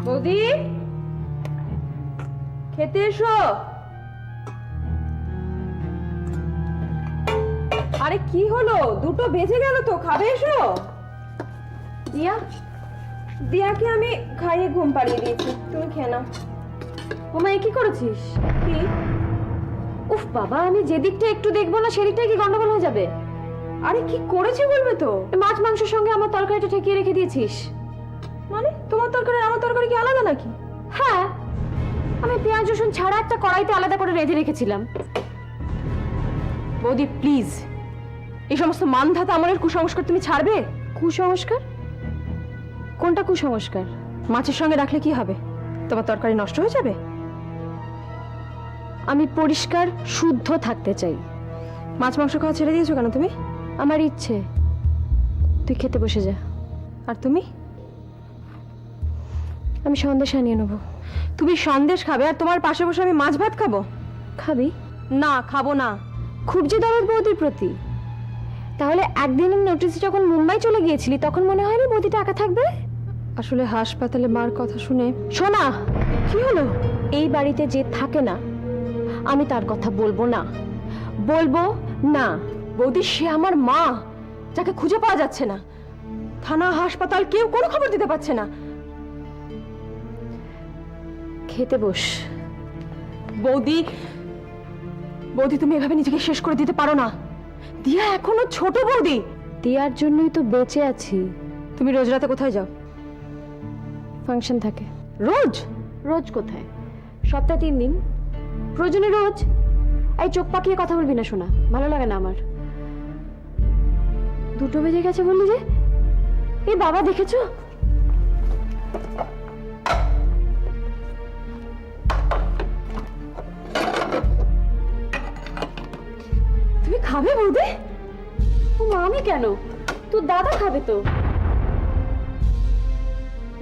বৌদি, খেতে এসো। আরে কি হলো, 2টো বেজে গেল তো, খাবে এসো। দিয়া, দিয়াকে আমি খাইয়ে ঘুম পাড়িয়ে দিয়েছি, তুমি খেয়ে নাও। ওমা, এ কি করেছিস? কি? উফ বাবা, আমি যেদিকটা একটু দেখবো না সেদিকটাই কি গন্ডগোল হয়ে যাবে? আরে কি করেছি বলবে তো? মাছ মাংসের সঙ্গে আমার তরকারিটা ঠেকিয়ে রেখে দিয়েছিস। মানে তোমার তরকারি আর আমার তরকারি কি আলাদা নাকি? হ্যাঁ, আমি পেঁয়াজ রসুন ছাড়া একটা কড়াইতে আলাদা করে রেঁধে রেখেছিলাম। বৌদি প্লিজ, এই সমস্ত মানধাতা আমলের কুসংস্কার তুমি ছাড়বে? কুসংস্কার? কোনটা কুসংস্কার? মাছের সঙ্গে রাখলে কি হবে? তোমার তরকারি নষ্ট হয়ে যাবে। আমি পরিষ্কার শুদ্ধ থাকতে চাই। মাছ মাংস খাওয়া ছেড়ে দিয়েছো কেন তুমি? আমার ইচ্ছে। তুই খেতে বসে যা। আর তুমি? আমি সন্দেশ আনিয়ে নেবো। তুমি সন্দেশ খাবে আর তোমার পাশে বসে আমি মাছ ভাত খাবো? খাবি? না, খাবো না। খুব যে দরদ বৌদির প্রতি। তাহলে একদিনের নোটিস যখন মুম্বাই চলে গিয়েছিলি তখন মনে হয়নি বৌদিটা একা থাকবে? আসলে হাসপাতালে মার কথা শুনে। শোনা, কি হলো? এই বাড়িতে যে থাকে না আমি তার কথা বলবো না, বলবো না। বৌদি, সে আমার মা, যাকে খুঁজে পাওয়া যাচ্ছে না। থানা হাসপাতাল কেউ কোনো খবর দিতে পারছে না। খেতে বস। বৌদি, বৌদি তুমি এভাবে নিজেকে শেষ করে দিতে পারো না। দিয়া এখনো ছোট বৌদি। দিয়ার জন্যই তো বেঁচে আছি। তুমি রোজ রাতে কোথায় যাও? ফাংশন থাকে। রোজ? রোজ কোথায়, সপ্তাহে 3 দিন। প্রয়োজনে রোজ। এই চোখ পাকিয়ে কথা বলবি না শোনা, ভালো লাগে না আমার। 2টো বেজে গেছে বললি যে? এই বাবা, দেখেছো? তুমি খাবে বৌদি? ও মা, আমি কেন? তোর দাদা খাবে তো।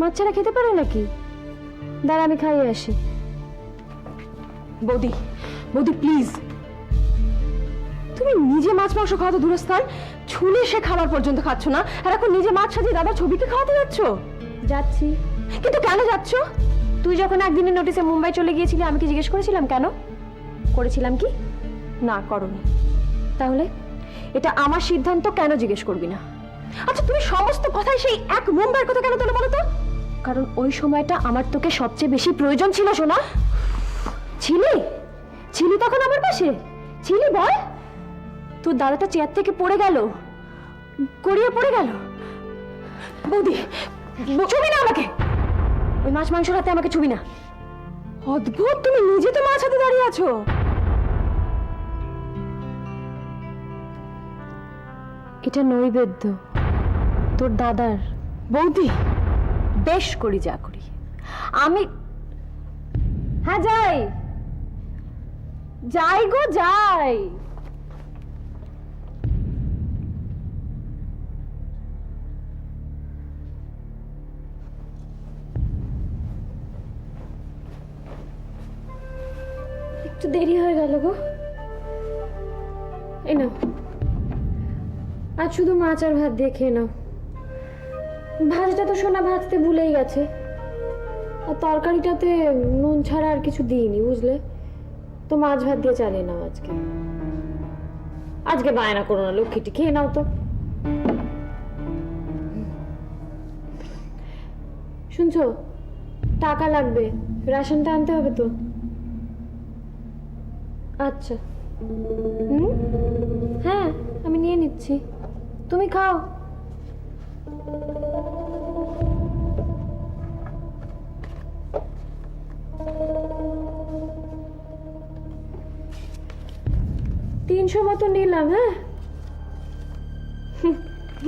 মাছ ছাড়া খেতে পারে নাকি? দাঁড়া, আমি খাইয়ে আসি। বৌদি, বৌদি প্লিজ, তুমি নিজে মাছ মাংস খাওয়া তো দূরস্থান, ছুলে সে খাবার পর্যন্ত খাচ্ছ না, আর এখন নিজে মাছ সাজিয়ে দাদার ছবিকে খাওয়াতে যাচ্ছ। যাচ্ছি। কিন্তু কেন যাচ্ছ? তুই যখন একদিনের নোটিসে মুম্বাই চলে গিয়েছিলি আমি কি জিজ্ঞেস করেছিলাম কেন? করেছিলাম কি? না, করনি। তাহলে এটা আমার সিদ্ধান্ত, কেন জিজ্ঞেস করবি না? আচ্ছা, তুমি সমস্ত কথাই সেই এক মুম্বাইয়ের কথা কেন তোলে বলো তো? কারণ ওই সময়টা আমার তোকে সবচেয়ে বেশি প্রয়োজন ছিল সোনা। ছিলি? ছিলি তখন আমার পাশে? ছিলি বল? তোর দাদাটা চেয়ার থেকে পড়ে গেল, গড়িয়ে পড়ে গেল। বৌদি, ছবি না আমাকে, ওই মাছ মাংসর হাতে আমাকে ছবি না। অদ্ভুত, তুমি নিজে তো মাছ হাতে দাঁড়িয়ে আছো। এটা নৈবেদ্য তোর দাদার। বৌদি, বেশ করি যা করি আমি। হ্যাঁ, যাই যাই গো যাই। একটু দেরি হয়ে গেল গো। এই নাও, আজ শুধু মাছ আর ভাত দিয়ে খেয়ে নাও। ভাজটা তো সোনা ভাজতে ভুলেই গেছে, আর তরকারিটাতে নুন ছাড়া আর কিছু দিইনি, বুঝলে তো। মাছ ভাত দিয়ে চালিয়ে নাও আজকে। আজকে বায়না করো না লক্ষ্মীটি, খেয়ে নাও তো। শুনছো, টাকা লাগবে, রেশনটা আনতে হবে তো। আচ্ছা। হ্যাঁ, আমি নিয়ে নিচ্ছি, তুমি খাও। $300 মতো নিলাম। হ্যাঁ,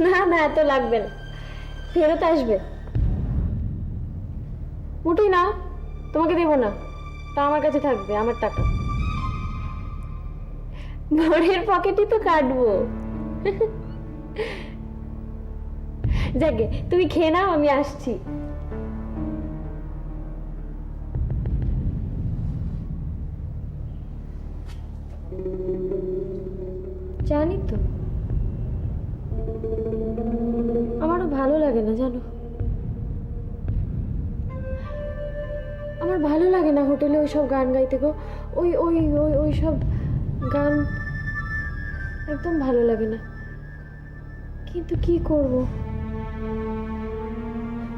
না না, এত লাগবে না, ফেরত আসবে। মুঠি না, তোমাকে দেবো না, তা আমার কাছে থাকবে, আমার টাকা। ঘরের পকেটই তো কাটবো। যাকে, তুমি খেয়ে নাও, আমি আসছি। জানি তো, আমার লাগে না জানো, আমার ভালো লাগে না হোটেলে ওইসব গান গাইতে গো। ওই ওই ওই ওই সব গান একদম ভালো লাগে না। কিন্তু কি করব,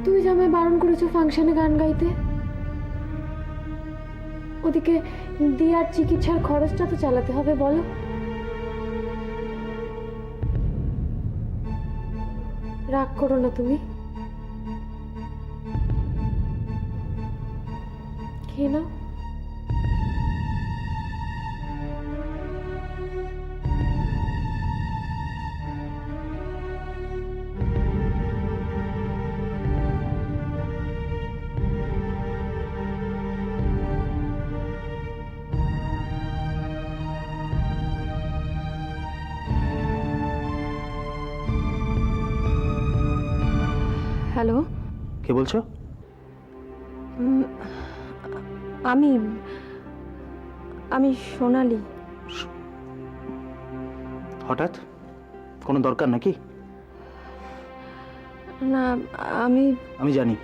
তুমি যে আমায় বারণ করেছো ফাংশনে গান গাইতে, ওদিকে দিয়ার চিকিৎসার খরচটা তো চালাতে হবে বলো। রাগ করো না তুমি, খেয়ে নাও। হ্যালো, কে বলছো? আমি আমি সোনালি। হঠাৎ কোনো দরকার নাকি? না, আমি আমি জানি,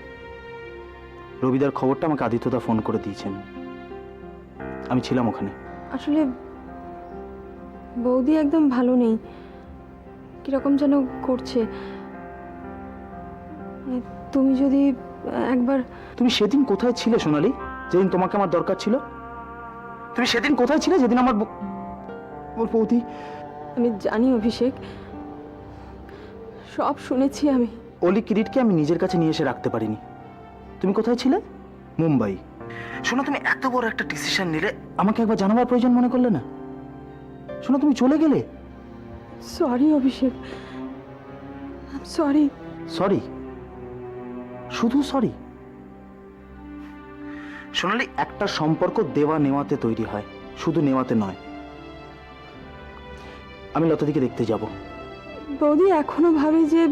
রবিদার খবরটা আমাকে আদিত্যদা ফোন করে দিয়েছেন। আমি ছিলাম ওখানে। আসলে বৌদি একদম ভালো নেই, কিরকম যেন করছে। তুমি যদি একবার... তুমি সেদিন কোথায় ছিলে সোনালি, যেদিন তোমাকে আমার দরকার ছিল? তুমি সেদিন কোথায় ছিলে যেদিন আমার বৌদি... আমি জানি অভিষেক, সব শুনেছি আমি। অলি কিরিটকে আমি নিজের কাছে নিয়ে এসে রাখতে পারিনি। তুমি কোথায় ছিলে? মুম্বাই। শোনো, তুমি এত বড় একটা ডিসিশন নিলে, আমাকে একবার জানাবার প্রয়োজন মনে করলে না? শোনো, তুমি চলে গেলে। সরি অভিষেক, সরি। সরি? শুধু সরি? সোনালি, একটা সম্পর্ক দেওয়া নেওয়াতে তৈরি হয়, শুধু নেওয়াতে নয়। আমি লতাদিকে দেখতে যাব। বৌদি এখনো ভাবে যে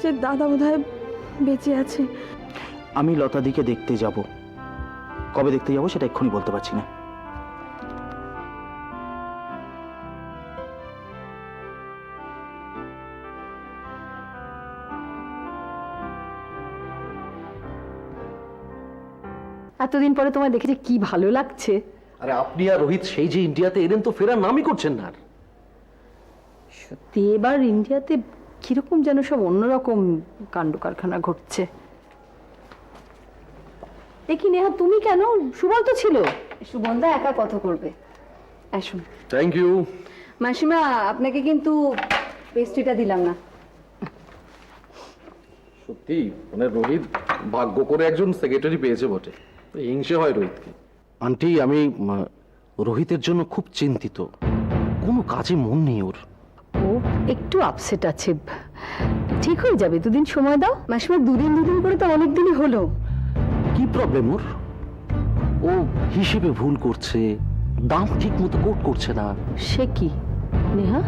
যে দাদা বোধহয় বেঁচে আছে। আমি লতাদিকে দেখতে যাব। কবে দেখতে যাব সেটা এক্ষুনি বলতে পারছি না। এতদিন পরে তোমায় দেখেছি, কি ভালো লাগছে। আরে আপনি আর রোহিত সেই যে ইন্ডিয়াতে এলেন, তো ফেরার নামই করছেন না। আর সত্যি এবার ইন্ডিয়াতে কিরকম যেন সব অন্যরকম কাণ্ড কারখানা ঘটছে। দেখি নেহা, তুমি কেন? সুবল তো ছিল। সুবলদা একা কত করবে। আসুন। Thank you. মাসিমা, আপনাকে কিন্তু পেস্ট্রিটা দিলাম না। সত্যি মানে রোহিত ভাগ্য করে একজন সেক্রেটারি পেয়েছে বটে, তো হিংসে হয় রোহিতকে। আন্টি, আমি রোহিতের জন্য খুব চিন্তিত। কোনো কাজে মন নেই ওর। ও একটু আপসেট আছে, ঠিক হয়ে যাবে, দুদিন সময় দাও। মাসিমা, দুদিন করে তো অনেক দিনই হলো। কি প্রবলেম ওর? ও হিসেবে ভুল করছে, দাম ঠিক মতো কোট করছে না। সে কি নেহা?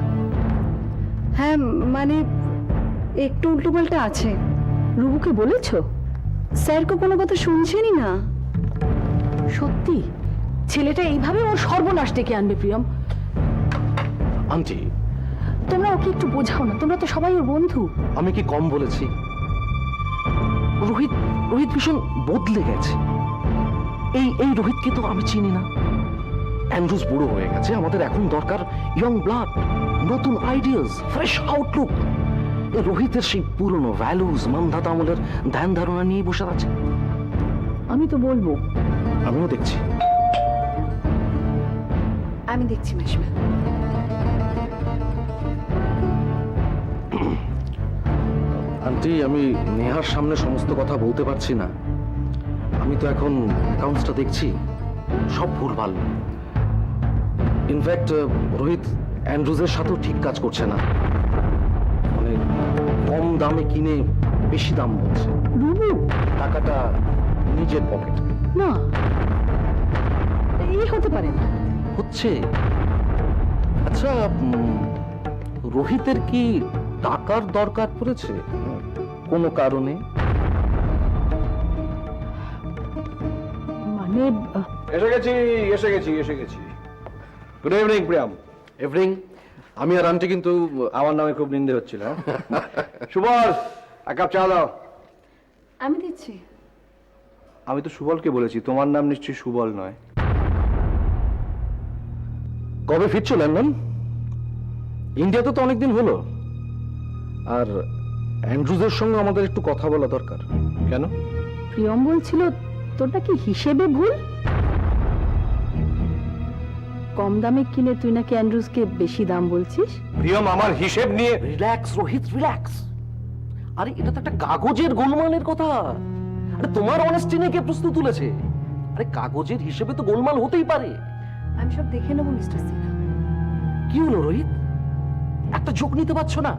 হ্যাঁ মানে একটু উল্টোপাল্টা আছে। রুবুকে বলেছ? স্যারকে কোনো কথা শুনছেনই না। সত্যি ছেলেটা এইভাবে ওর সর্বনাশ ডেকে আনবে প্রিয়ম। আন্টি, তোমরা ওকে একটু বোঝাও না, তোমরা তো সবাই ওর বন্ধু। আমি কি কম বলেছি? রোহিত রোহিত ভীষণ বদলে গেছে। এই রোহিতকে তো আমি চিনি না। অ্যান্ড্রুজ বুড়ো হয়ে গেছে, আমাদের এখন দরকার ইয়ং ব্লাড, নতুন আইডিয়াস, ফ্রেশ আউটলুক। এই রোহিতের সেই পুরনো ভ্যালুজ, মানধাতা আমলের ধ্যান ধারণা নিয়ে বসে আছে। আমি তো বলবো। আমিও দেখছি। আমি দেখছি মাসিমা। আন্টি, আমি নেহার সামনে সমস্ত কথা বলতে পারছি না। আমি তো এখন অ্যাকাউন্টসটা দেখছি, সব ভুলভাল। ইনফ্যাক্ট রোহিত অ্যান্ড্রুজের সাথেও ঠিক কাজ করছে না। মানে কম দামে কিনে বেশি দাম বলছে। রুবু টাকাটা নিজের পকেট। না, এই হতে পারে না। হচ্ছে। আচ্ছা, রোহিতের কি টাকার দরকার পড়েছে কোনো কারণে? মানে এসে গেছি। Good evening Priyam. এভরিং। আমি আর আন্টি কিন্তু আমার নামে খুব নিন্দে হচ্ছিল। সুবল, এক কাপ চা দাও। আমি দিচ্ছি। আমি তো সুবলকে বলেছি, তোমার নাম নিশ্চয়ই সুবল নয়। কবে ফিরছো লন্ডন? ইন্ডিয়াতে তো অনেকদিন হলো। আর অ্যান্ড্রুজের সঙ্গে আমাদের একটু কথা বলা দরকার। কেন? প্রিয়ম বলছিল তোর নাকি হিসেবে ভুল। কম দামে কিনে তুই নাকি অ্যান্ড্রুজকে বেশি দাম বলছিস। প্রিয়ম আমার হিসেব নিয়ে। Relax Rohit, relax. আরে এটা তো একটা কাগজের গোলমালের কথা। আরে তোমার অনেস্টি নিয়ে কে প্রশ্ন তুলেছে? আরে কাগজের হিসেবে তো গোলমাল হতেই পারে। আমি সব দেখে নেবো মিস্টার সিনহা। কি হলো রোহিত, একটা ঝোঁক নিতে পারছো না?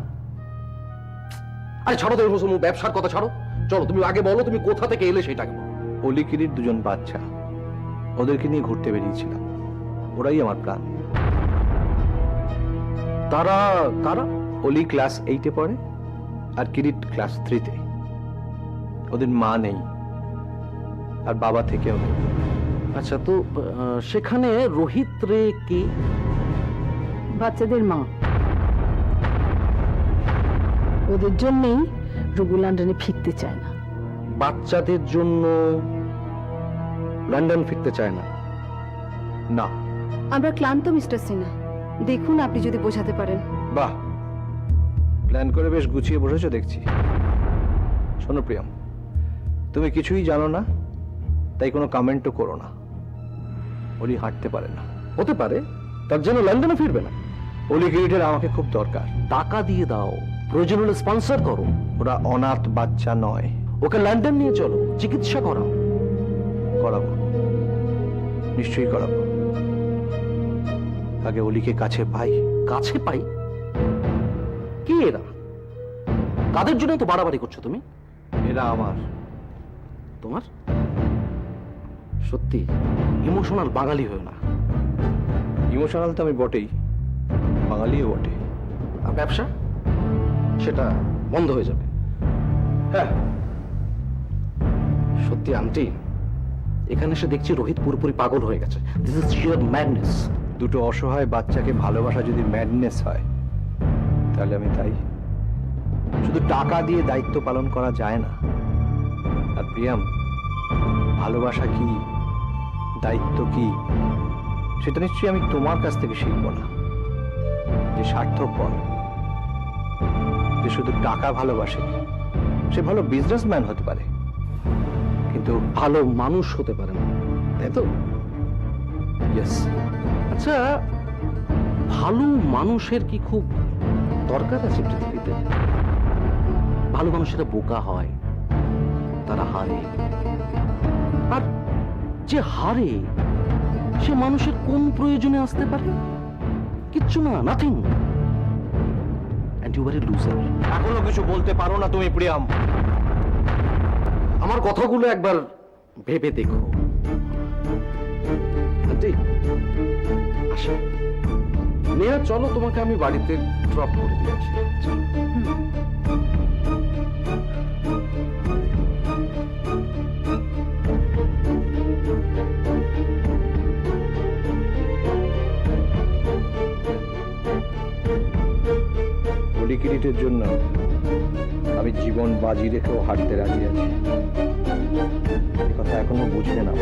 আরে ছাড়ো তো এরকম ব্যবসার কথা ছাড়ো। চলো তুমি আগে বলো তুমি কোথা থেকে এলে সেটাকে বলো। অলিকিরির দুজন বাচ্চা, ওদেরকে নিয়ে ঘুরতে বেরিয়েছিলাম। ওরাই আমার প্ল্যান। তারা কারা? অলি ক্লাস 8-এ পড়ে আর কিরিট ক্লাস 3-তে। ওদের মা নেই আর বাবা থেকেও নেই। আচ্ছা, তো সেখানে রোহিত রে কে? বাচ্চাদের মা। ওদের জন্যই রঘু লন্ডনে ফিরতে চায় না। বাচ্চাদের জন্য লন্ডন ফিরতে চায় না? না। আমরা ক্লান্ত মিস্টার সিনহা, দেখুন আপনি যদি বোঝাতে পারেন। বাহ, প্ল্যান করে বেশ গুছিয়ে বসেছো দেখছি। শোনো প্রিয়ম, তুমি কিছুই জানো না, তাই কোনো কমেন্টও করো না। অলি হাঁটতে পারে না। হতে পারে, তার জন্য লন্ডনে ফিরবে না। অলি কিরিটের আমাকে খুব দরকার। টাকা দিয়ে দাও, প্রয়োজন হলে স্পন্সর করো। ওরা অনাথ বাচ্চা নয়। ওকে লন্ডন নিয়ে চলো, চিকিৎসা করাও। করাবো, নিশ্চয়ই করাবো। আগে অলিকে কাছে পাই। কাছে পাই? কে এরা? কাদের জন্য তো বাড়াবাড়ি করছো তুমি? এরা আমার। তোমার? সত্যি ইমোশনাল বাঙালি হয়েও না। ইমোশনাল তো আমি বটেই, বাঙালিও বটে। আর ব্যবসা সেটা বন্ধ হয়ে যাবে। হ্যাঁ, সত্যি আন্টি, এখানে এসে দেখছি রোহিত পুরোপুরি পাগল হয়ে গেছে। This is sure madness. দুটো অসহায় বাচ্চাকে ভালোবাসা যদি ম্যাডনেস হয়, তাহলে আমি তাই। শুধু টাকা দিয়ে দায়িত্ব পালন করা যায় না। আর প্রিয়াম, ভালোবাসা কি, দায়িত্ব কি, সেটা নিশ্চয়ই আমি তোমার কাছ থেকে শিখব না। যে স্বার্থপর, যে শুধু টাকা ভালোবাসে, সে ভালো বিজনেসম্যান হতে পারে, কিন্তু ভালো মানুষ হতে পারে না, তাই তো? ইয়েস। আচ্ছা, ভালো মানুষের কি খুব দরকার আছে পৃথিবীতে? ভালো মানুষেরা বোকা হয়, তারা হারে। আর যে হারে সে মানুষের কোন প্রয়োজনে আসতে পারে? কিচ্ছু না, nothing. And you are a loser. এখনো কিছু বলতে পারো না তুমি প্রিয়াম? আমার কথাগুলো একবার ভেবে দেখো। আন্টি, আসো। নেহা, চলো তোমাকে আমি বাড়িতে ড্রপ করে দিয়ে আসি। চলো। অলি কিরিটের জন্য আমি জীবন বাজি রেখেও হাঁটতে রাজি আছি। এ কথা এখনো বুঝবে না।